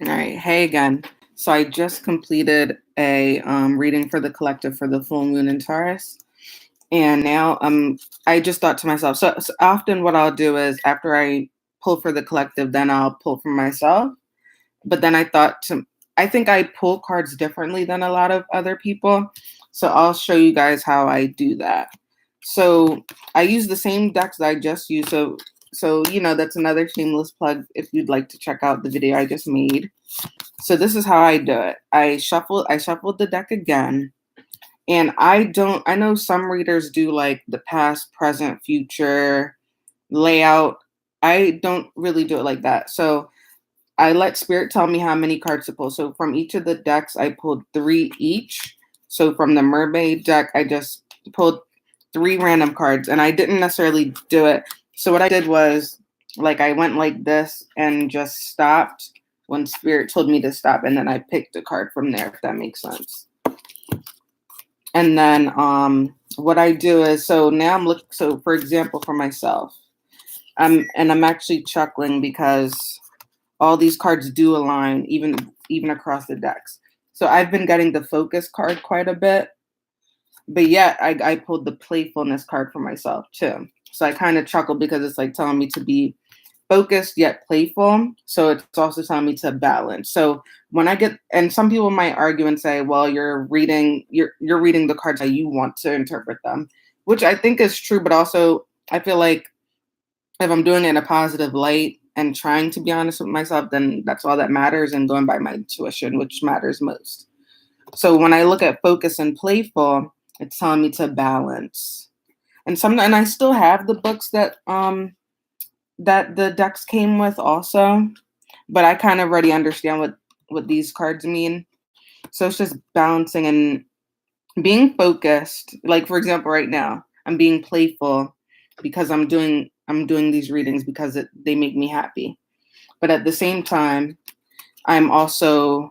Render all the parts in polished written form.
All right. Hey again. So I just completed a reading for the collective for the full moon in Taurus. And now I just thought to myself, so often what I'll do is after I pull for the collective, then I'll pull for myself. But then I think I pull cards differently than a lot of other people. So I'll show you guys how I do that. So I use the same decks that I just used. So that's another shameless plug if you'd like to check out the video I just made. So this is how I do it. I shuffled the deck again. And I know some readers do like the past, present, future layout. I don't really do it like that. So I let spirit tell me how many cards to pull. So from each of the decks, I pulled 3 each. So from the mermaid deck, I just pulled 3 random cards, and I didn't necessarily do it. So what I did was, like, I went like this and just stopped when spirit told me to stop, and then I picked a card from there, if that makes sense. And then what I do is, so now I'm looking, so for example, for myself, I'm actually chuckling because all these cards do align, even across the decks. So I've been getting the focus card quite a bit, but yet I pulled the playfulness card for myself too. So I kind of chuckle because it's like telling me to be focused yet playful. So it's also telling me to balance. So when I get, and some people might argue and say, well, you're reading the cards how you want to interpret them, which I think is true, but also I feel like if I'm doing it in a positive light and trying to be honest with myself, then that's all that matters, and going by my intuition, which matters most. So when I look at focus and playful, it's telling me to balance. And I still have the books that the decks came with also, but I kind of already understand what these cards mean. So it's just balancing and being focused. Like for example, right now, I'm being playful because I'm doing these readings because they make me happy. But at the same time, I also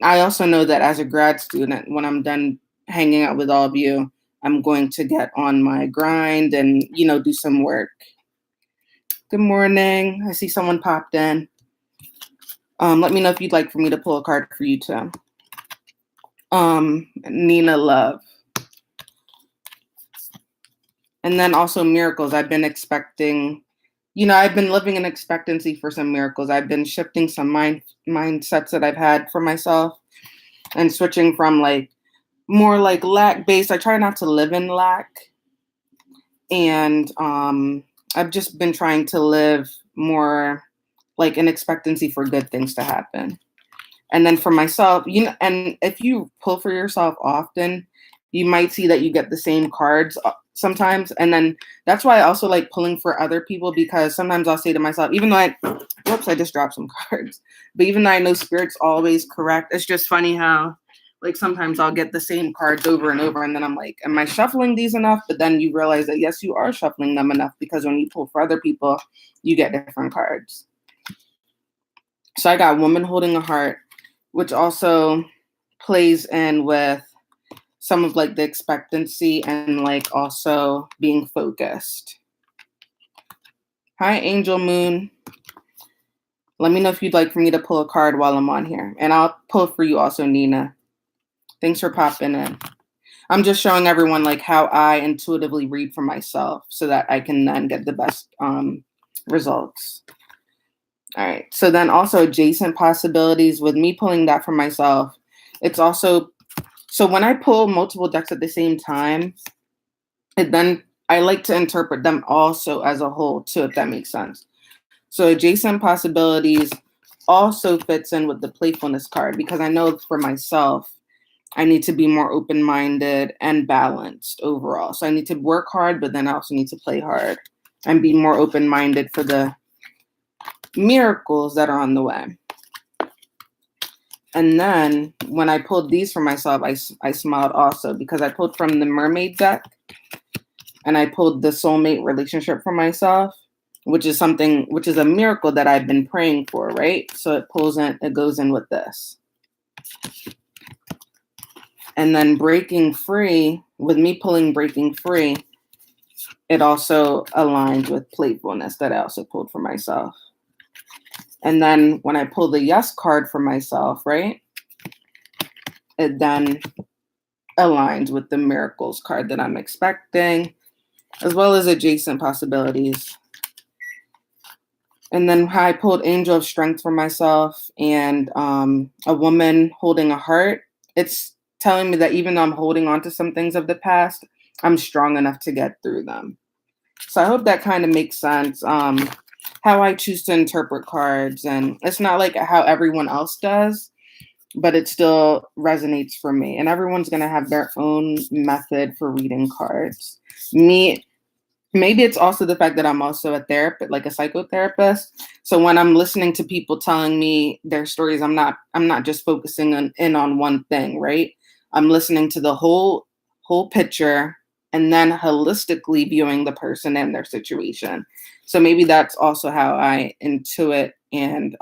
know that as a grad student, when I'm done hanging out with all of you, I'm going to get on my grind and, do some work. Good morning. I see someone popped in. Let me know if you'd like for me to pull a card for you too. Nina Love. And then also miracles. I've been expecting, I've been living in expectancy for some miracles. I've been shifting some mindsets that I've had for myself and switching from like more like lack based. I try not to live in lack. And I've just been trying to live more like in expectancy for good things to happen. And then for myself, and if you pull for yourself often, you might see that you get the same cards sometimes. And then that's why I also like pulling for other people, because sometimes I'll say to myself, even though I just dropped some cards, but even though I know spirit's always correct, it's just funny how like sometimes I'll get the same cards over and over, and then I'm like, am I shuffling these enough? But then you realize that yes, you are shuffling them enough, because when you pull for other people, you get different cards. So I got Woman Holding a Heart, which also plays in with some of like the expectancy and like also being focused. Hi, Angel Moon. Let me know if you'd like for me to pull a card while I'm on here. And I'll pull for you also, Nina. Thanks for popping in. I'm just showing everyone like how I intuitively read for myself so that I can then get the best results. All right. So then also adjacent possibilities with me pulling that for myself. It's also, so when I pull multiple decks at the same time, then I like to interpret them also as a whole too, if that makes sense. So adjacent possibilities also fits in with the playfulness card, because I know for myself, I need to be more open-minded and balanced overall. So I need to work hard, but then I also need to play hard and be more open-minded for the miracles that are on the way. And then when I pulled these for myself, I smiled also, because I pulled from the mermaid deck and I pulled the soulmate relationship for myself, which is a miracle that I've been praying for, right? So it goes in with this. And then breaking free, with me pulling breaking free, it also aligns with playfulness that I also pulled for myself. And then when I pull the yes card for myself, right, it then aligns with the miracles card that I'm expecting, as well as adjacent possibilities. And then I pulled Angel of Strength for myself and a woman holding a heart. It's telling me that even though I'm holding on to some things of the past, I'm strong enough to get through them. So I hope that kind of makes sense. How I choose to interpret cards, and it's not like how everyone else does, but it still resonates for me. And everyone's going to have their own method for reading cards. Maybe it's also the fact that I'm also a therapist, like a psychotherapist. So when I'm listening to people telling me their stories, I'm not just focusing on one thing, right? I'm listening to the whole picture and then holistically viewing the person and their situation. So maybe that's also how I intuit and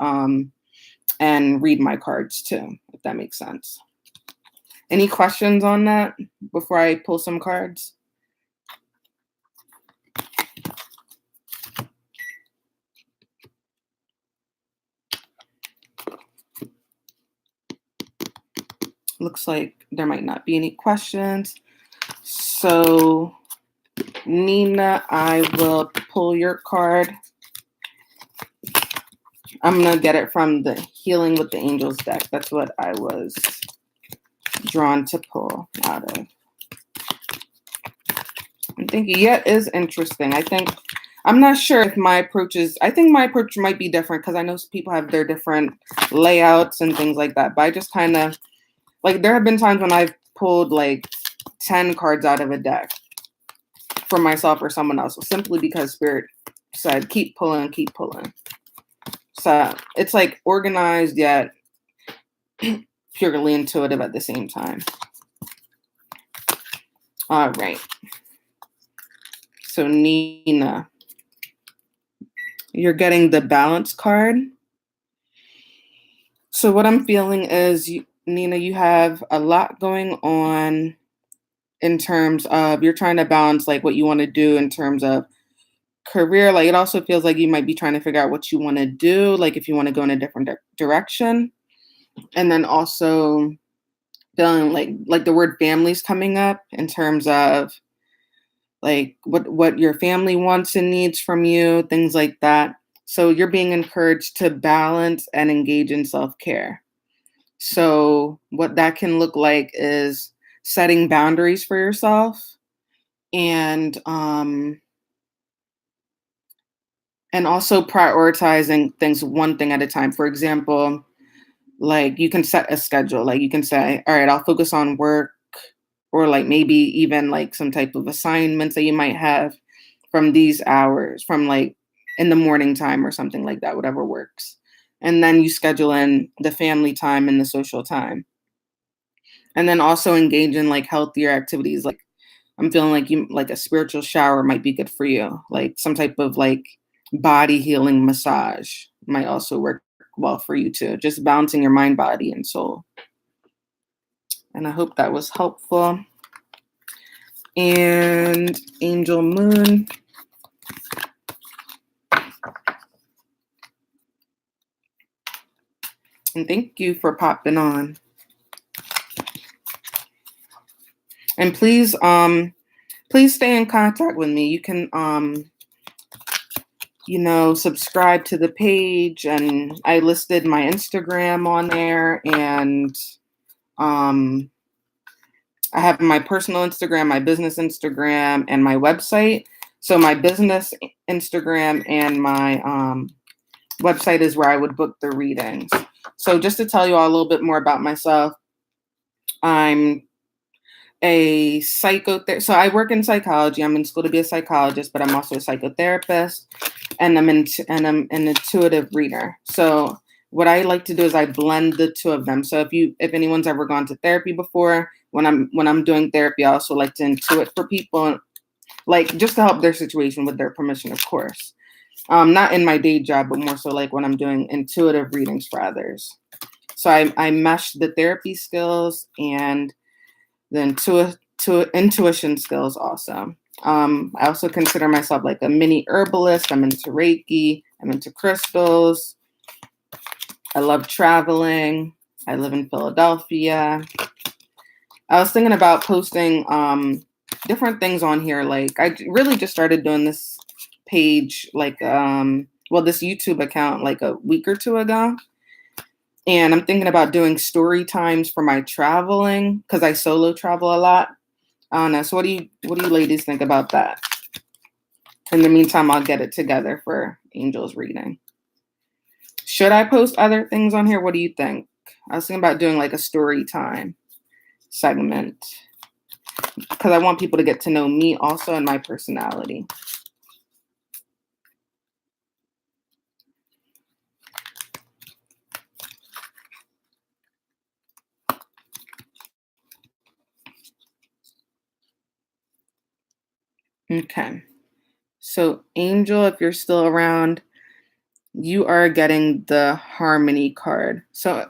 read my cards too, if that makes sense. Any questions on that before I pull some cards? Looks like there might not be any questions. So, Nina, I will pull your card. I'm going to get it from the Healing with the Angels deck. That's what I was drawn to pull out of. I'm thinking, yeah, it is interesting. I'm not sure if my approach might be different because I know people have their different layouts and things like that. But I just kind of, like, there have been times when I've pulled like 10 cards out of a deck for myself or someone else, simply because Spirit said, keep pulling, keep pulling. So it's like organized yet purely intuitive at the same time. All right. So Nina, you're getting the balance card. So what I'm feeling is, Nina, you have a lot going on in terms of you're trying to balance like what you want to do in terms of career. Like it also feels like you might be trying to figure out what you want to do, like if you want to go in a different direction. And then also feeling like the word family's coming up in terms of like what your family wants and needs from you, things like that. So you're being encouraged to balance and engage in self-care. So what that can look like is setting boundaries for yourself and also prioritizing things one thing at a time. For example, like you can set a schedule. Like you can say, all right, I'll focus on work, or like maybe even like some type of assignments that you might have from these hours, from like in the morning time or something like that, whatever works. And then you schedule in the family time and the social time. And then also engage in like healthier activities. Like I'm feeling like a spiritual shower might be good for you. Like some type of like body healing massage might also work well for you too. Just balancing your mind, body, and soul. And I hope that was helpful. And Angel Moon. And thank you for popping on. And please stay in contact with me. You can subscribe to the page, and I listed my Instagram on there, and I have my personal Instagram, my business Instagram, and my website. So my business Instagram and my website is where I would book the readings. So just to tell you all a little bit more about myself, I'm a psychotherapist. So I work in psychology. I'm in school to be a psychologist, but I'm also a psychotherapist, and I'm an intuitive reader. So what I like to do is I blend the two of them. So if anyone's ever gone to therapy before, when I'm doing therapy, I also like to intuit for people, like just to help their situation with their permission, of course. Not in my day job, but more so like when I'm doing intuitive readings for others. So I mesh the therapy skills and the intuition skills also. I also consider myself like a mini herbalist. I'm into Reiki. I'm into crystals. I love traveling. I live in Philadelphia. I was thinking about posting different things on here. Like I really just started doing this page, like this YouTube account like a week or two ago. And I'm thinking about doing story times for my traveling because I solo travel a lot. I don't know. So what do you ladies think about that? In the meantime, I'll get it together for Angel's reading. Should I post other things on here? What do you think? I was thinking about doing like a story time segment because I want people to get to know me also and my personality. Okay. So Angel, if you're still around, you are getting the Harmony card. So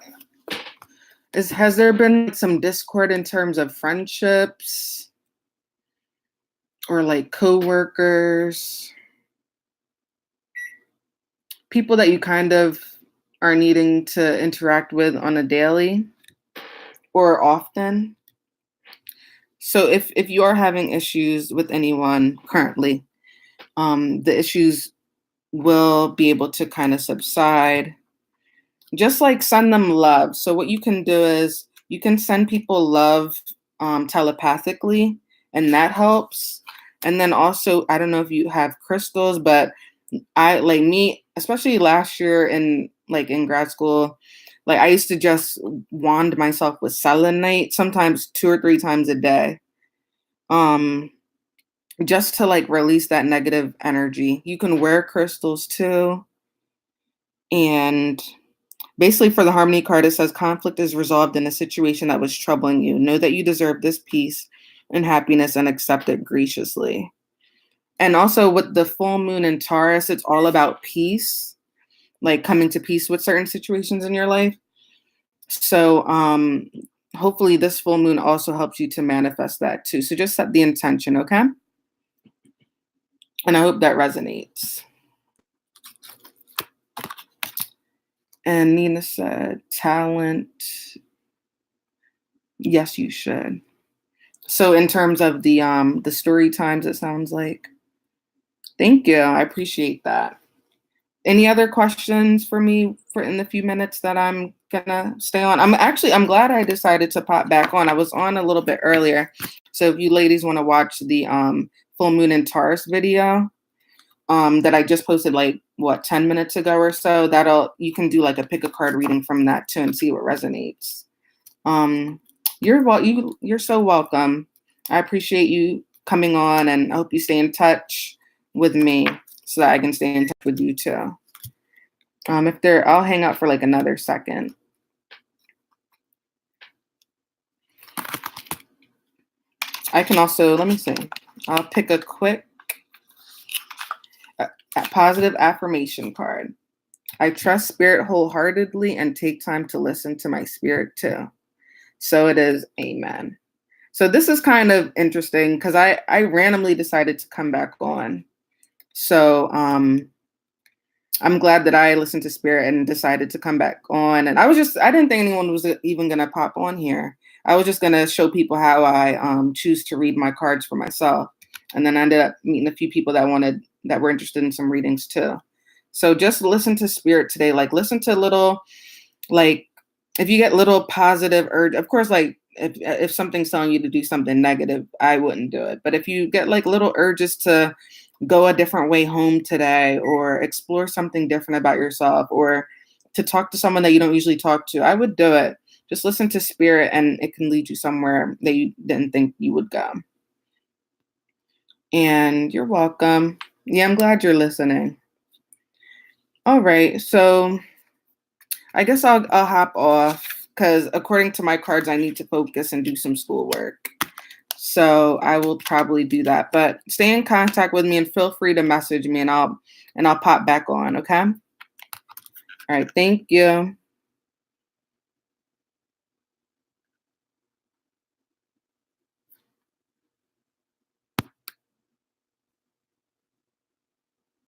has there been some discord in terms of friendships or like coworkers, people that you kind of are needing to interact with on a daily or often? So if you are having issues with anyone currently, the issues will be able to kind of subside. Just like send them love. So what you can do is you can send people love telepathically, and that helps. And then also, I don't know if you have crystals, but I like me, especially last year in grad school, like I used to just wand myself with selenite, sometimes 2 or 3 times a day. Just to like release that negative energy. You can wear crystals too. And basically, for the Harmony card, it says conflict is resolved in a situation that was troubling you. Know that you deserve this peace and happiness and accept it graciously. And also with the full moon in Taurus, it's all about peace, like coming to peace with certain situations in your life. So hopefully this full moon also helps you to manifest that too. So just set the intention, okay? And I hope that resonates. And Nina said, talent. Yes, you should. So in terms of the story times, it sounds like. Thank you. I appreciate that. Any other questions for me for in the few minutes that I'm gonna stay on? I'm glad I decided to pop back on. I was on a little bit earlier. So if you ladies want to watch the full moon in Taurus video that I just posted 10 minutes ago or so, you can do like a pick a card reading from that too and see what resonates. You're so welcome. I appreciate you coming on, and I hope you stay in touch with me so that I can stay in touch with you too. I'll hang out for like another second. I can also, let me see. I'll pick a quick positive affirmation card. I trust spirit wholeheartedly and take time to listen to my spirit too. So it is, amen. So this is kind of interesting because I randomly decided to come back on. So I'm glad that I listened to spirit and decided to come back on. And I didn't think anyone was even going to pop on here. I was just going to show people how I choose to read my cards for myself. And then I ended up meeting a few people that were interested in some readings too. So just listen to spirit today. Like listen to little, like if you get little positive urge, of course, like if something's telling you to do something negative, I wouldn't do it. But if you get like little urges to go a different way home today, or explore something different about yourself, or to talk to someone that you don't usually talk to, I would do it. Just listen to spirit and it can lead you somewhere that you didn't think you would go. And you're welcome. Yeah, I'm glad you're listening. All right, so I guess I'll hop off because according to my cards, I need to focus and do some schoolwork. So I will probably do that. But stay in contact with me and feel free to message me, and I'll pop back on, okay? All right, thank you.